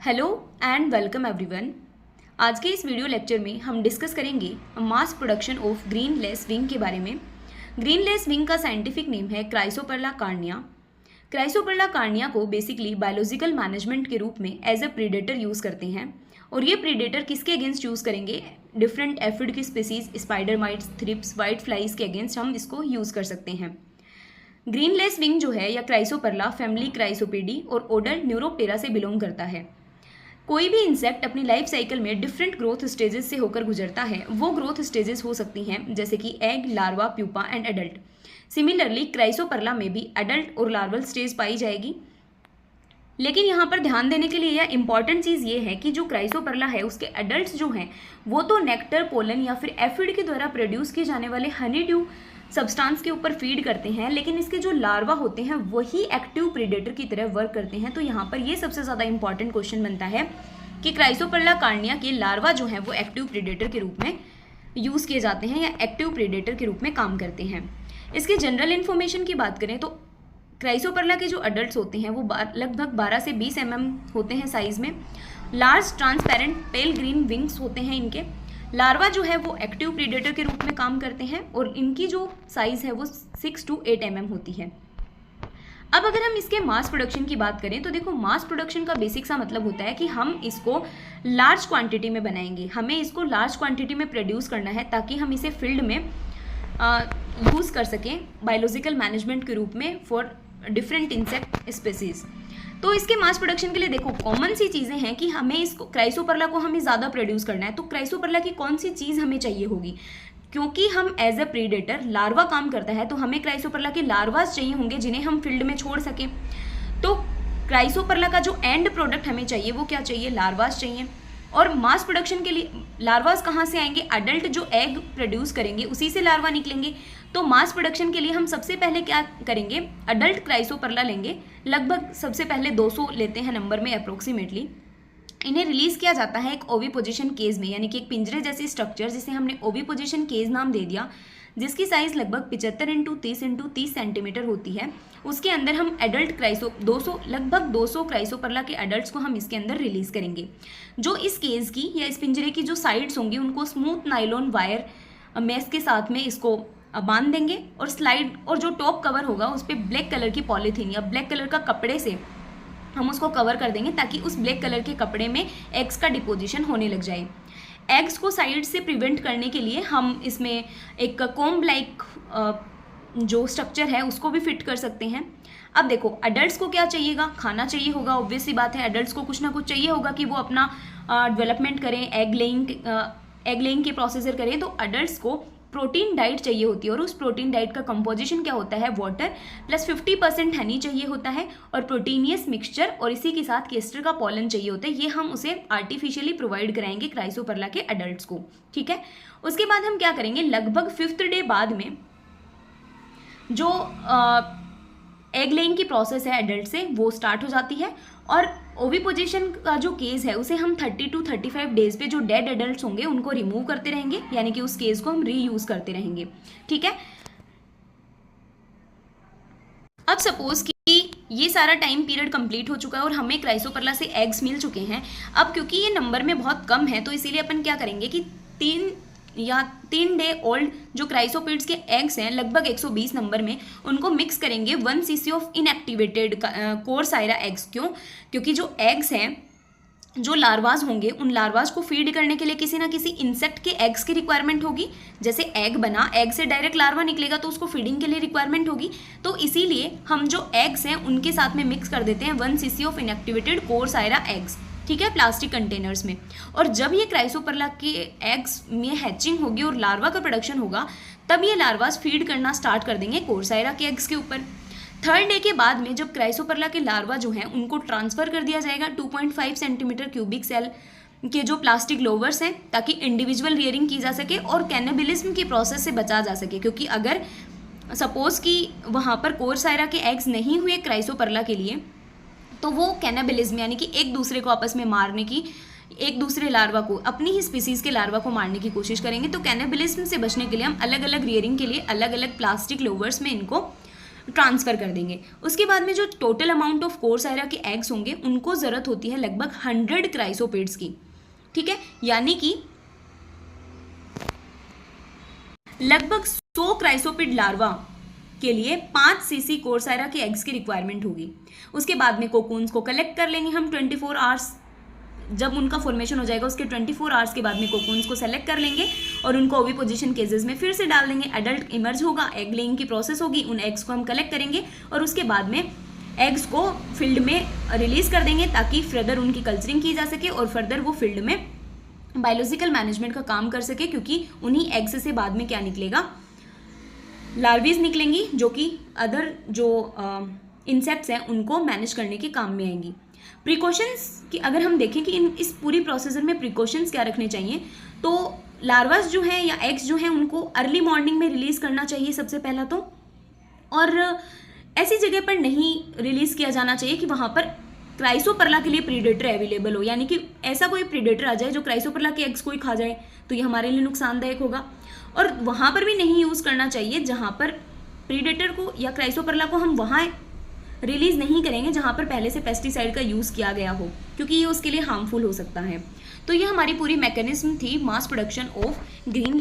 Hello and welcome everyone. आज के इस वीडियो लेक्चर में हम डिस्कस करेंगे mass production of green less wing के बारे में। ग्रीन लेस विंग का साइंटिफिक नेम है क्राइसोपर्ला कार्निया। क्राइसोपर्ला कार्निया को बेसिकली बायोलॉजिकल मैनेजमेंट के रूप में एज अ प्रीडेटर यूज़ करते हैं। और ये प्रीडेटर किसके अगेंस्ट यूज़ करेंगे? डिफरेंट एफिड की species, spider mites, thrips, white flies के अगेंस्ट हम इसको यूज़ कर सकते हैं। ग्रीनलेस विंग जो है या क्राइसोपर्ला फैमिली क्राइसोपेडी और ऑर्डर न्यूरोप्टेरा से बिलोंग करता है। कोई भी इंसेक्ट अपनी लाइफ साइकिल में डिफरेंट ग्रोथ स्टेजेस से होकर गुजरता है। वो ग्रोथ स्टेजेस हो सकती हैं जैसे कि egg, larva, pupa and adult. Similarly Chrysoperla में भी एडल्ट और लार्वल स्टेज पाई जाएगी। लेकिन यहाँ पर ध्यान देने के लिए यह इंपॉर्टेंट चीज़ ये है कि जो क्राइसोपर्ला है उसके एडल्ट्स जो हैं वो तो नेक्टर, पोलन या फिर एफिड के द्वारा प्रोड्यूस किए जाने वाले हनी ड्यू सब्सटेंस के ऊपर फीड करते हैं, लेकिन इसके जो लार्वा होते हैं वही एक्टिव प्रीडेटर की तरह वर्क करते हैं। तो यहाँ पर ये सबसे ज़्यादा इंपॉर्टेंट क्वेश्चन बनता है कि क्राइसोपर्ला कार्निया के लार्वा जो हैं वो एक्टिव प्रीडेटर के रूप में यूज़ किए जाते हैं या एक्टिव प्रीडेटर के रूप में काम करते हैं। इसकी जनरल इन्फॉर्मेशन की बात करें तो क्राइसोपर्ला के जो अडल्ट होते हैं वो लगभग 12 से 20 mm होते हैं साइज़ में। लार्ज ट्रांसपेरेंट पेल ग्रीन विंग्स होते हैं इनके। लार्वा जो है वो एक्टिव प्रीडेटर के रूप में काम करते हैं और इनकी जो साइज़ है वो 6 to 8 mm होती है। अब अगर हम इसके मास प्रोडक्शन की बात करें तो देखो, मास प्रोडक्शन का बेसिक सा मतलब होता है कि हम इसको लार्ज क्वांटिटी में बनाएंगे, हमें इसको लार्ज क्वांटिटी में प्रोड्यूस करना है ताकि हम इसे फील्ड में यूज़ कर सकें बायोलॉजिकल मैनेजमेंट के रूप में फॉर डिफरेंट इंसेक्ट स्पेसीज। तो इसके मास प्रोडक्शन के लिए देखो कॉमन सी चीज़ें हैं कि हमें इसको क्राइसोपर्ला को हमें ज़्यादा प्रोड्यूस करना है। तो क्राइसोपर्ला की कौन सी चीज़ हमें चाहिए होगी? क्योंकि हम एज अ प्रीडेटर लार्वा काम करता है तो हमें क्राइसोपर्ला के लार्वास चाहिए होंगे जिन्हें हम फील्ड में छोड़ सकें। तो क्राइसोपर्ला का जो एंड प्रोडक्ट हमें चाहिए वो क्या चाहिए? लार्वास चाहिए। और मास प्रोडक्शन के लिए लार्वास कहाँ से आएंगे? अडल्ट जो एग प्रोड्यूस करेंगे उसी से लार्वा निकलेंगे। तो मास प्रोडक्शन के लिए हम सबसे पहले क्या करेंगे? अडल्ट क्राइसोपर्ला लेंगे, लगभग सबसे पहले 200 लेते हैं नंबर में अप्रोक्सीमेटली। इन्हें रिलीज किया जाता है एक ओविपोजिशन केज में, यानी कि एक पिंजरे जैसी स्ट्रक्चर जिसे हमने ओविपोजिशन केज नाम दे दिया, जिसकी साइज लगभग 75 × 30 × 30 सेंटीमीटर होती है। उसके अंदर हम एडल्ट लगभग 200 क्राइसोपर्ला के एडल्ट्स को हम इसके अंदर रिलीज करेंगे। जो इस केज की या इस पिंजरे की जो साइड्स होंगी उनको स्मूथ नाइलॉन वायर मेश के साथ में इसको बांध देंगे और स्लाइड और जो टॉप कवर होगा उस पर ब्लैक कलर की पॉलीथीन या ब्लैक कलर का कपड़े से हम उसको कवर कर देंगे ताकि उस ब्लैक कलर के कपड़े में एग्स का डिपोजिशन होने लग जाए। एग्स को साइड से प्रिवेंट करने के लिए हम इसमें एक कोम्ब लाइक जो स्ट्रक्चर है उसको भी फिट कर सकते हैं। अब देखो अडल्ट्स को क्या चाहिएगा? खाना चाहिए होगा, ऑब्वियस सी बात है। अडल्ट्स को कुछ ना कुछ चाहिए होगा कि वो अपना डेवलपमेंट करें, एग लेइंग के प्रोसेसर करें। तो अडल्ट्स को प्रोटीन डाइट चाहिए होती है और उस प्रोटीन डाइट का कंपोजिशन क्या होता है? वाटर प्लस 50% हनी चाहिए होता है और प्रोटीनियस मिक्सचर और इसी के साथ केस्टर का पॉलन चाहिए होता है। ये हम उसे आर्टिफिशियली प्रोवाइड कराएंगे क्राइसोपर्ला के एडल्ट्स को, ठीक है। उसके बाद हम क्या करेंगे? लगभग 5th डे बाद में जो एग लेइंग की प्रोसेस है एडल्ट से वो स्टार्ट हो जाती है और ओविपोजिशन का जो केस है उसे हम 30 to 35 डेज पे जो डेड एडल्ट्स होंगे उनको रिमूव करते रहेंगे, यानी कि उस केस को हम रीयूज करते रहेंगे, ठीक है। अब सपोज कि ये सारा टाइम पीरियड कंप्लीट हो चुका है और हमें क्राइसोपर्ला से एग्स मिल चुके हैं। अब क्योंकि ये नंबर में बहुत कम है तो इसीलिए अपन क्या करेंगे कि 3 डे ओल्ड जो क्राइसोपिड्स के एग्स हैं लगभग 120 नंबर में, उनको मिक्स करेंगे 1 cc ऑफ इनएक्टिवेटेड कोरसाइरा एग्स। क्यों? क्योंकि जो एग्स हैं, जो लार्वाज होंगे, उन लार्वाज को फीड करने के लिए किसी ना किसी इंसेक्ट के एग्स की रिक्वायरमेंट होगी। जैसे एग बना, एग से डायरेक्ट लार्वा निकलेगा तो उसको फीडिंग के लिए रिक्वायरमेंट होगी। तो इसीलिए हम जो एग्स हैं उनके साथ में मिक्स कर देते हैं 1 cc ऑफ इनएक्टिवेटेड कोरसाइरा एग्स, ठीक है, प्लास्टिक कंटेनर्स में। और जब ये क्राइसोपर्ला के एग्स में हैचिंग होगी और लार्वा का प्रोडक्शन होगा तब ये लार्वास फीड करना स्टार्ट कर देंगे कोरसाइरा के एग्स के ऊपर। 3rd डे के बाद में जब क्राइसोपर्ला के लार्वा जो हैं उनको ट्रांसफ़र कर दिया जाएगा 2.5 सेंटीमीटर क्यूबिक सेल के जो प्लास्टिक लोवर्स हैं, ताकि इंडिविजुअल रियरिंग की जा सके और कैनिबलिज्म की प्रोसेस से बचा जा सके। क्योंकि अगर सपोज कि वहाँ पर कोरसाइरा के एग्स नहीं हुए क्राइसोपर्ला के लिए तो वो कैनिबलिज्म यानी कि एक दूसरे को आपस में मारने की, एक दूसरे लार्वा को, अपनी ही स्पीसीज के लार्वा को मारने की कोशिश करेंगे। तो कैनिबलिज्म से बचने के लिए हम अलग अलग रियरिंग के लिए अलग अलग प्लास्टिक लोवर्स में इनको ट्रांसफ़र कर देंगे। उसके बाद में जो टोटल अमाउंट ऑफ कोर्स आयरा के एग्स होंगे उनको ज़रूरत होती है लगभग 100 क्राइसोपिड्स की, ठीक है, यानी कि लगभग 100 क्राइसोपिड लार्वा के लिए 5 सीसी कोर्स आयरा के एग्स की रिक्वायरमेंट होगी। उसके बाद में कोकून्स को कलेक्ट कर लेंगे हम 24 आवर्स, जब उनका फॉर्मेशन हो जाएगा उसके 24 आवर्स के बाद में कोकून्स को सेलेक्ट कर लेंगे और उनको ओविपोजिशन केजेस में फिर से डाल देंगे। एडल्ट इमर्ज होगा, एग लेइंग की प्रोसेस होगी, उन एग्स को हम कलेक्ट करेंगे और उसके बाद में एग्स को फील्ड में रिलीज कर देंगे ताकि फर्दर उनकी कल्चरिंग की जा सके और फर्दर वो फील्ड में बायोलॉजिकल मैनेजमेंट का काम कर सके, क्योंकि उन्हीं एग्स से बाद में क्या निकलेगा, लार्वीज निकलेंगी जो कि अदर जो इंसेक्ट्स हैं उनको मैनेज करने के काम में आएंगी। प्रिकॉशंस की अगर हम देखें कि इस पूरी प्रोसीजर में प्रिकॉशंस क्या रखने चाहिए, तो लार्वास जो हैं या एग्स जो हैं उनको अर्ली मॉर्निंग में रिलीज़ करना चाहिए सबसे पहला तो, और ऐसी जगह पर नहीं रिलीज़ किया जाना चाहिए कि वहाँ पर क्राइसोपर्ला के लिए प्रीडेटर अवेलेबल हो, यानी कि ऐसा कोई प्रीडेटर आ जाए जो क्राइसोपर्ला के एग्स को ही खा जाए, तो ये हमारे लिए नुकसानदायक होगा। और वहाँ पर भी नहीं यूज़ करना चाहिए जहाँ पर प्रीडेटर को या क्राइसोपर्ला को हम वहाँ रिलीज़ नहीं करेंगे जहाँ पर पहले से पेस्टिसाइड का यूज़ किया गया हो, क्योंकि ये उसके लिए हार्मफुल हो सकता है। तो ये हमारी पूरी मैकेनिज्म थी मास प्रोडक्शन ऑफ ग्रीन